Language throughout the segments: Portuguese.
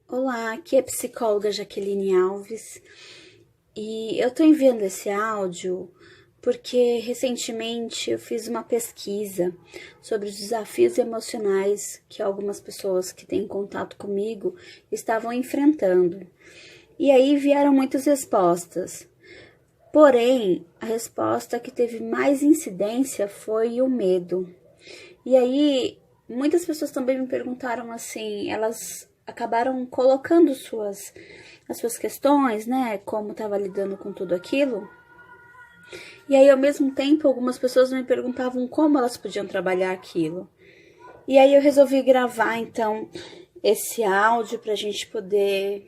Olá, aqui é a psicóloga Jaqueline Alves e eu tô enviando esse áudio porque recentemente eu fiz uma pesquisa sobre os desafios emocionais que algumas pessoas que têm contato comigo estavam enfrentando. E aí vieram muitas respostas. Porém, a resposta que teve mais incidência foi o medo. E aí, muitas pessoas também me perguntaram assim, elas acabaram colocando as suas questões, né, como estava lidando com tudo aquilo. E aí, ao mesmo tempo, algumas pessoas me perguntavam como elas podiam trabalhar aquilo. E aí eu resolvi gravar, então, esse áudio para a gente poder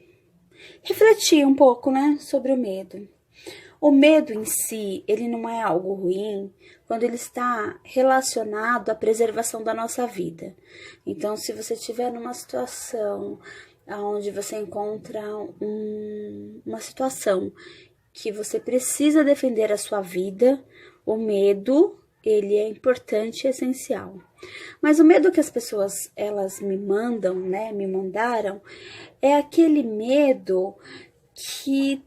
refletir um pouco, né, sobre o medo. O medo em si, ele não é algo ruim quando ele está relacionado à preservação da nossa vida. Então, se você estiver numa situação onde você encontra uma situação que você precisa defender a sua vida, o medo, ele é importante e essencial. Mas o medo que as pessoas, elas me mandam, né, me mandaram, é aquele medo que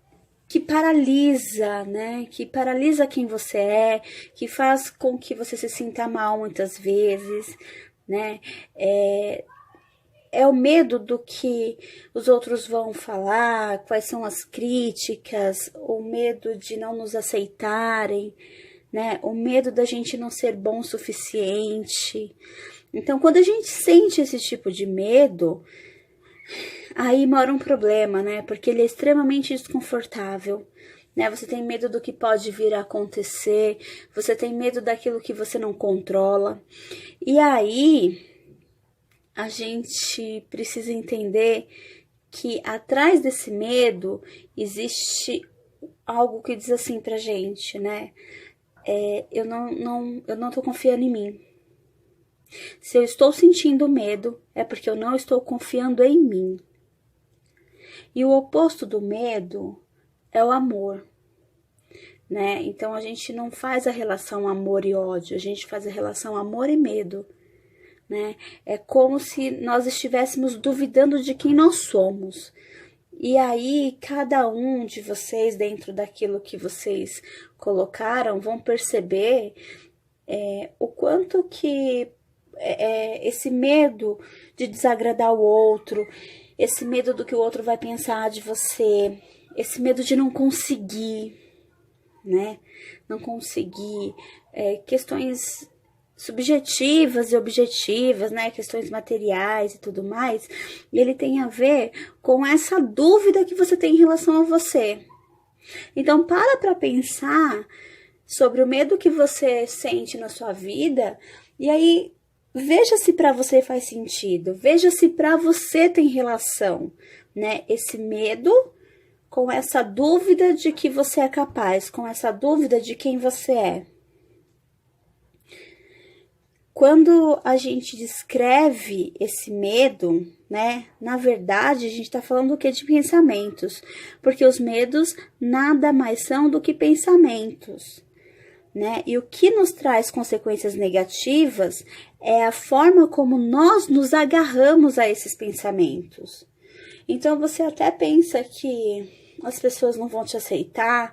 paralisa, né? Que paralisa quem você é, que faz com que você se sinta mal muitas vezes, né? É o medo do que os outros vão falar, quais são as críticas, o medo de não nos aceitarem, né? O medo da gente não ser bom o suficiente. Então, quando a gente sente esse tipo de medo, aí mora um problema, né? Porque ele é extremamente desconfortável, né? Você tem medo do que pode vir a acontecer, você tem medo daquilo que você não controla. E aí, a gente precisa entender que atrás desse medo existe algo que diz assim pra gente, né? Eu não tô confiando em mim. Se eu estou sentindo medo, é porque eu não estou confiando em mim. E o oposto do medo é o amor, né? Então, a gente não faz a relação amor e ódio, a gente faz a relação amor e medo, né? É como se nós estivéssemos duvidando de quem nós somos. E aí, cada um de vocês, dentro daquilo que vocês colocaram, vão perceber o quanto que esse medo de desagradar o outro, esse medo do que o outro vai pensar de você, esse medo de não conseguir, né? Não conseguir, questões subjetivas e objetivas, né? Questões materiais e tudo mais, ele tem a ver com essa dúvida que você tem em relação a você. Então, para pensar sobre o medo que você sente na sua vida e aí veja se para você faz sentido, veja se para você tem relação, né? Esse medo com essa dúvida de que você é capaz, com essa dúvida de quem você é. Quando a gente descreve esse medo, né? Na verdade, a gente está falando o que de pensamentos, porque os medos nada mais são do que pensamentos, né? E o que nos traz consequências negativas é a forma como nós nos agarramos a esses pensamentos. Então, você até pensa que as pessoas não vão te aceitar,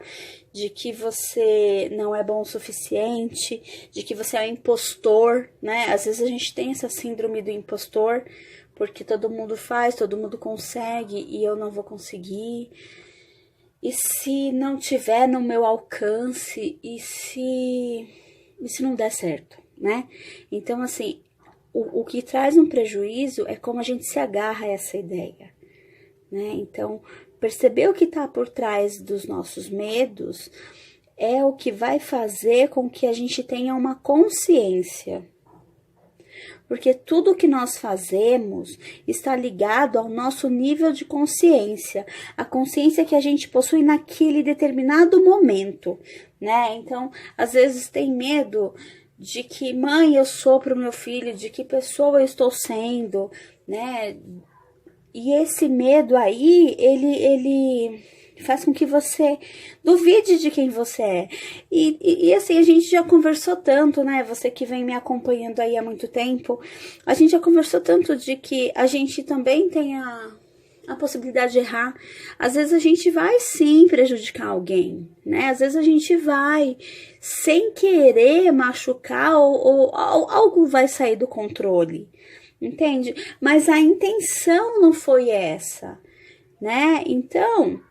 de que você não é bom o suficiente, de que você é um impostor, né? Às vezes a gente tem essa síndrome do impostor, porque todo mundo faz, todo mundo consegue e eu não vou conseguir. E se não tiver no meu alcance, e se não der certo, né? Então, assim, o que traz um prejuízo é como a gente se agarra a essa ideia, né? Então, perceber o que está por trás dos nossos medos é o que vai fazer com que a gente tenha uma consciência. Porque tudo que nós fazemos está ligado ao nosso nível de consciência, a consciência que a gente possui naquele determinado momento, né? Então, às vezes tem medo de que mãe eu sou para o meu filho, de que pessoa eu estou sendo, né? E esse medo aí, ele faz com que você duvide de quem você é. E assim, a gente já conversou tanto, né? Você que vem me acompanhando aí há muito tempo, a gente já conversou tanto de que a gente também tem a a possibilidade de errar. Às vezes a gente vai sim prejudicar alguém, né? Às vezes a gente vai sem querer machucar ou algo vai sair do controle, entende? Mas a intenção não foi essa, né? Então,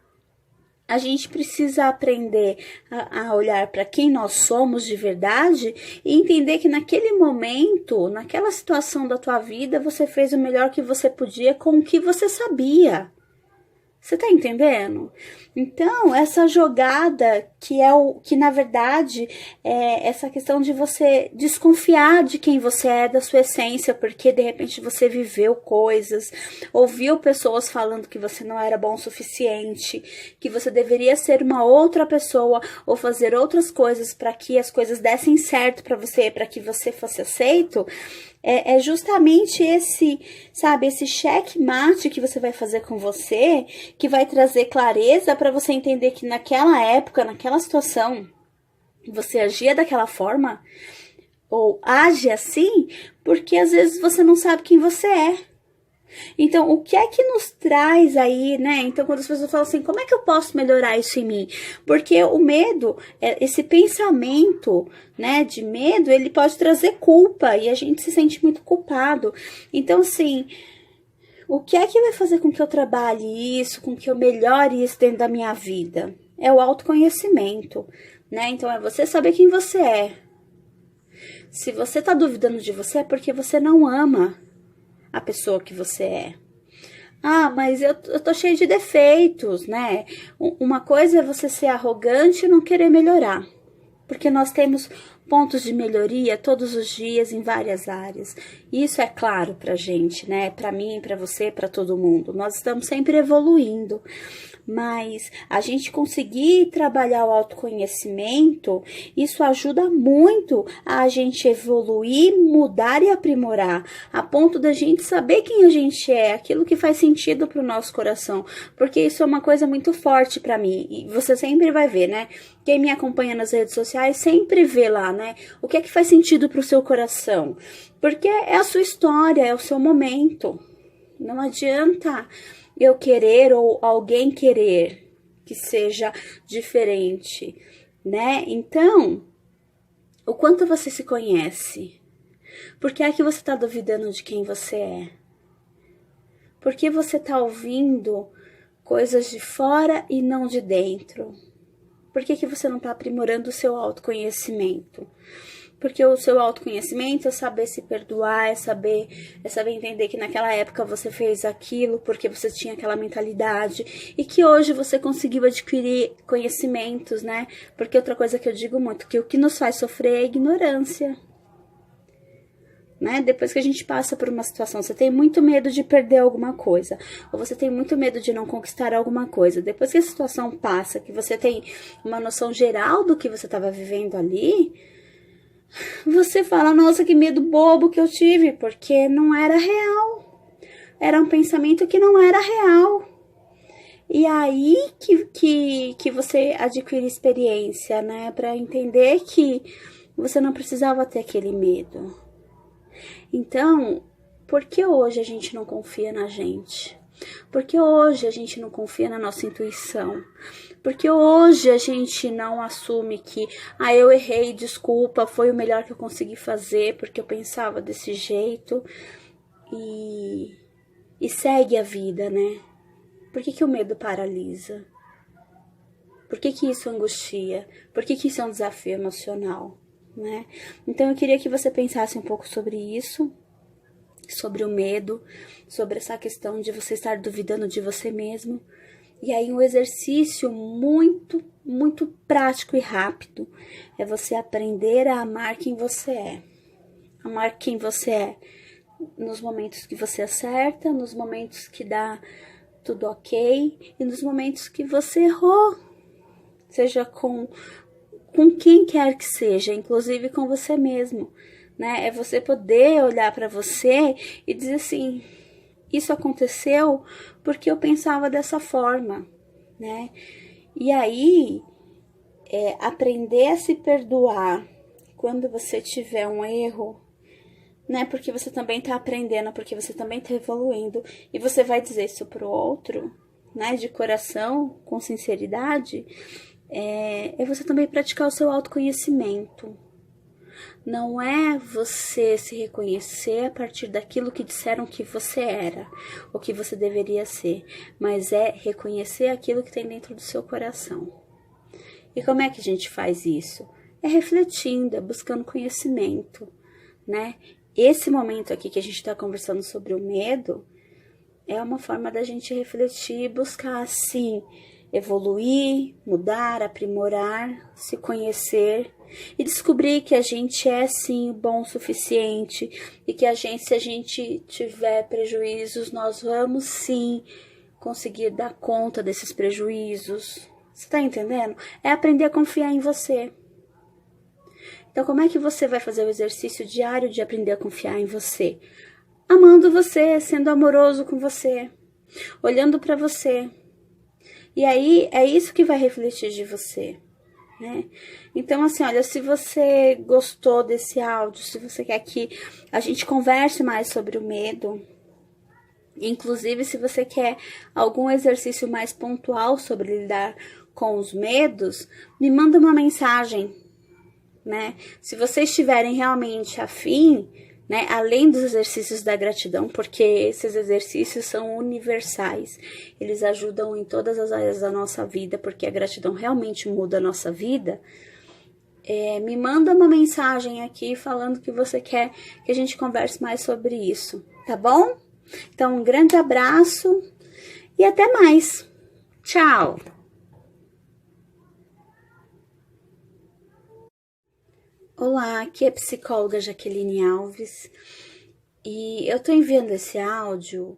a gente precisa aprender a olhar para quem nós somos de verdade e entender que naquele momento, naquela situação da tua vida, você fez o melhor que você podia com o que você sabia. Você tá entendendo? Então, essa jogada que é o que na verdade é essa questão de você desconfiar de quem você é, da sua essência, porque de repente você viveu coisas, ouviu pessoas falando que você não era bom o suficiente, que você deveria ser uma outra pessoa ou fazer outras coisas para que as coisas dessem certo para você, para que você fosse aceito. É justamente esse, sabe, esse checkmate que você vai fazer com você, que vai trazer clareza para você entender que naquela época, naquela situação, você agia daquela forma, ou age assim, porque às vezes você não sabe quem você é. Então, o que é que nos traz aí, né? Então, quando as pessoas falam assim, como é que eu posso melhorar isso em mim? Porque o medo, esse pensamento, né, de medo, ele pode trazer culpa e a gente se sente muito culpado. Então, assim, o que é que vai fazer com que eu trabalhe isso, com que eu melhore isso dentro da minha vida? É o autoconhecimento, né? Então, é você saber quem você é. Se você tá duvidando de você, é porque você não ama a pessoa que você é. Ah, mas eu tô cheio de defeitos, né? Uma coisa é você ser arrogante e não querer melhorar. Porque nós temos pontos de melhoria todos os dias em várias áreas. Isso é claro pra gente, né? Pra mim, pra você, pra todo mundo. Nós estamos sempre evoluindo. Mas a gente conseguir trabalhar o autoconhecimento, isso ajuda muito a gente evoluir, mudar e aprimorar, a ponto da gente saber quem a gente é, aquilo que faz sentido para o nosso coração, porque isso é uma coisa muito forte para mim, e você sempre vai ver, né? Quem me acompanha nas redes sociais sempre vê lá, né? O que é que faz sentido para o seu coração, porque é a sua história, é o seu momento. Não adianta eu querer ou alguém querer que seja diferente, né? Então, o quanto você se conhece? Por que é que você tá duvidando de quem você é? Por que você tá ouvindo coisas de fora e não de dentro? Por que você não tá aprimorando o seu autoconhecimento? Porque o seu autoconhecimento é saber se perdoar, é saber entender que naquela época você fez aquilo porque você tinha aquela mentalidade e que hoje você conseguiu adquirir conhecimentos, né? Porque outra coisa que eu digo muito, que o que nos faz sofrer é a ignorância, né? Depois que a gente passa por uma situação, você tem muito medo de perder alguma coisa, ou você tem muito medo de não conquistar alguma coisa. Depois que a situação passa, que você tem uma noção geral do que você estava vivendo ali, você fala, nossa, que medo bobo que eu tive, porque não era real. Era um pensamento que não era real. E aí que você adquire experiência, né? Pra entender que você não precisava ter aquele medo. Então, por que hoje a gente não confia na gente? Por que hoje a gente não confia na nossa intuição? Porque hoje a gente não assume que, eu errei, desculpa, foi o melhor que eu consegui fazer, porque eu pensava desse jeito, e segue a vida, né? Por que o medo paralisa? Por que isso angustia? Por que isso é um desafio emocional, né? Então eu queria que você pensasse um pouco sobre isso, sobre o medo, sobre essa questão de você estar duvidando de você mesmo. E aí um exercício muito, muito prático e rápido é você aprender a amar quem você é. Amar quem você é nos momentos que você acerta, nos momentos que dá tudo ok e nos momentos que você errou. Seja com quem quer que seja, inclusive com você mesmo, né? É você poder olhar para você e dizer assim, isso aconteceu porque eu pensava dessa forma, né? E aí, aprender a se perdoar quando você tiver um erro, né? Porque você também tá aprendendo, porque você também tá evoluindo. E você vai dizer isso pro outro, né? De coração, com sinceridade. É você também praticar o seu autoconhecimento. Não é você se reconhecer a partir daquilo que disseram que você era, ou que você deveria ser, mas é reconhecer aquilo que tem dentro do seu coração. E como é que a gente faz isso? É refletindo, é buscando conhecimento, né? Esse momento aqui que a gente está conversando sobre o medo é uma forma da gente refletir e buscar, assim, evoluir, mudar, aprimorar, se conhecer e descobrir que a gente é, sim, bom o suficiente e que se a gente tiver prejuízos, nós vamos, sim, conseguir dar conta desses prejuízos. Você tá entendendo? É aprender a confiar em você. Então, como é que você vai fazer o exercício diário de aprender a confiar em você? Amando você, sendo amoroso com você, olhando para você. E aí, é isso que vai refletir de você, né? Então, assim, olha, se você gostou desse áudio, se você quer que a gente converse mais sobre o medo, inclusive se você quer algum exercício mais pontual sobre lidar com os medos, me manda uma mensagem, né? Se vocês estiverem realmente afim, né, além dos exercícios da gratidão, porque esses exercícios são universais, eles ajudam em todas as áreas da nossa vida, porque a gratidão realmente muda a nossa vida. Me manda uma mensagem aqui falando que você quer que a gente converse mais sobre isso, tá bom? Então, um grande abraço e até mais. Tchau! Olá, aqui é a psicóloga Jaqueline Alves e eu tô enviando esse áudio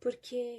porque